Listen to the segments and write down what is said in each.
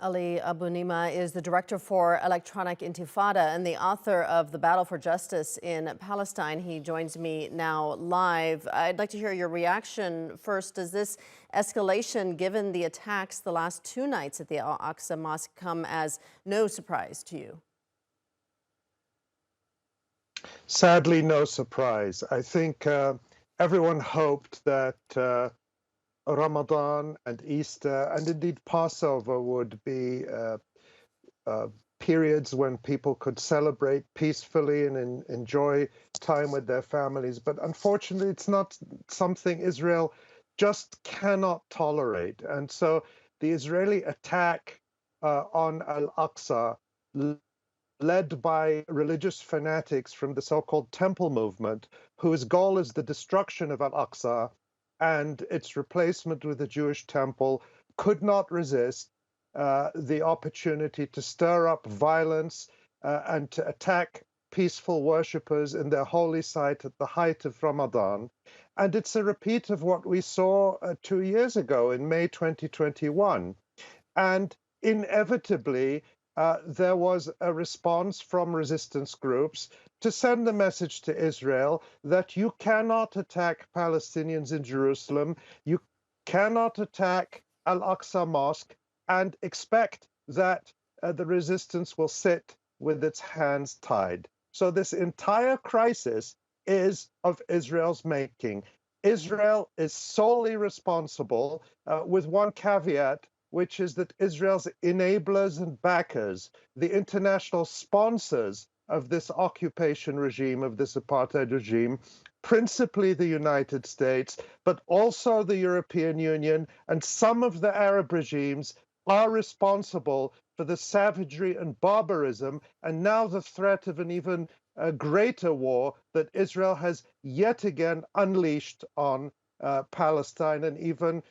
Ali Abunimah is the director for Electronic Intifada and the author of The Battle for Justice in Palestine. He joins me now live. I'd like to hear your reaction first. Does this escalation, given the attacks the last two nights at the Aqsa Mosque, come as no surprise to you? Sadly, no surprise. I think everyone hoped that Ramadan and Easter and indeed Passover would be uh, periods when people could celebrate peacefully and enjoy time with their families. But unfortunately, it's not something Israel just cannot tolerate. And so the Israeli attack on Al-Aqsa, led by religious fanatics from the so-called Temple movement, whose goal is the destruction of Al-Aqsa and its replacement with the Jewish temple, could not resist the opportunity to stir up violence and to attack peaceful worshippers in their holy site at the height of Ramadan. And it's a repeat of what we saw 2 years ago in May 2021. And inevitably, there was a response from resistance groups to send the message to Israel that you cannot attack Palestinians in Jerusalem, you cannot attack Al-Aqsa Mosque, and expect that the resistance will sit with its hands tied. So this entire crisis is of Israel's making. Israel is solely responsible, with one caveat, which is that Israel's enablers and backers, the international sponsors of this occupation regime, of this apartheid regime, principally the United States, but also the European Union and some of the Arab regimes, are responsible for the savagery and barbarism, and now the threat of an even greater war that Israel has yet again unleashed on Palestine and even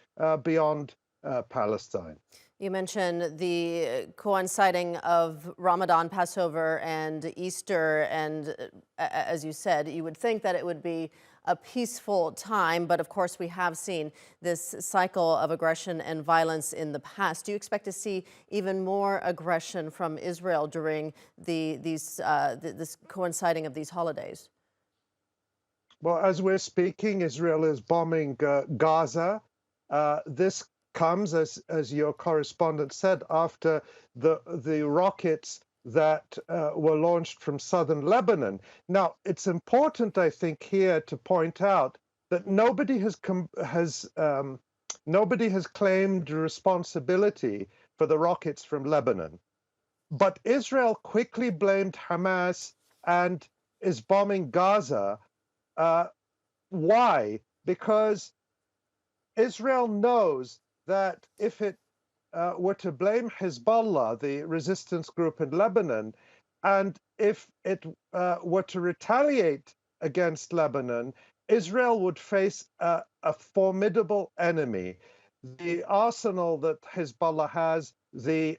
beyond Palestine. You mentioned the coinciding of Ramadan, Passover, and Easter, and as you said, you would think that it would be a peaceful time, but of course we have seen this cycle of aggression and violence in the past. Do you expect to see even more aggression from Israel during this coinciding of these holidays? Well, as we're speaking, Israel is bombing Gaza. This comes, as your correspondent said, after the rockets that were launched from southern Lebanon. Now, it's important, I think, here to point out that nobody has claimed responsibility for the rockets from Lebanon, but Israel quickly blamed Hamas and is bombing Gaza. Why? Because Israel knows that if it were to blame Hezbollah, the resistance group in Lebanon, and if it were to retaliate against Lebanon, Israel would face a formidable enemy. The arsenal that Hezbollah has, the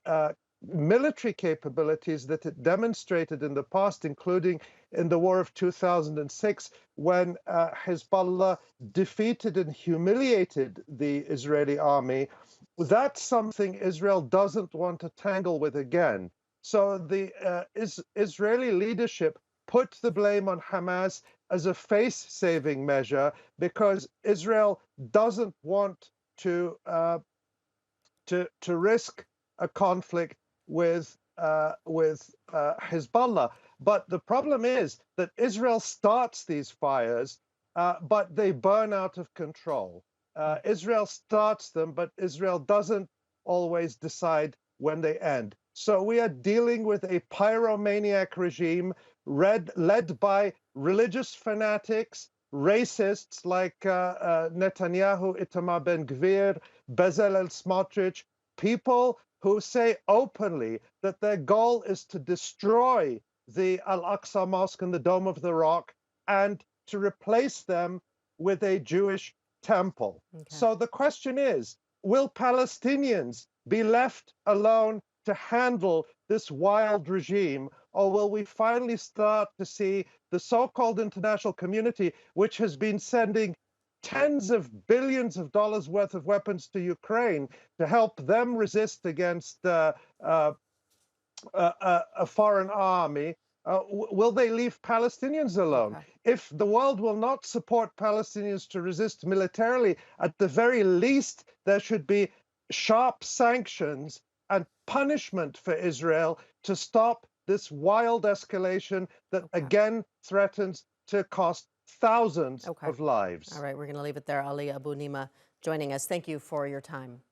military capabilities that it demonstrated in the past, including in the war of 2006, when Hezbollah defeated and humiliated the Israeli army, that's something Israel doesn't want to tangle with again. So the Israeli leadership put the blame on Hamas as a face-saving measure because Israel doesn't want to risk a conflict with Hezbollah. But the problem is that Israel starts these fires, but they burn out of control. Israel starts them, but Israel doesn't always decide when they end. So we are dealing with a pyromaniac regime led by religious fanatics, racists like Netanyahu, Itamar Ben-Gvir, Bezalel Smotrich, people who say openly that their goal is to destroy the Al-Aqsa Mosque and the Dome of the Rock and to replace them with a Jewish temple. Okay. So the question is, will Palestinians be left alone to handle this wild regime, or will we finally start to see the so-called international community, which has been sending tens of billions of dollars worth of weapons to Ukraine to help them resist against a foreign army, will they leave Palestinians alone? Okay. If the world will not support Palestinians to resist militarily, at the very least, there should be sharp sanctions and punishment for Israel to stop this wild escalation that Okay. again threatens to cost thousands Okay. of lives. All right, we're going to leave it there. Ali Abunimah joining us. Thank you for your time.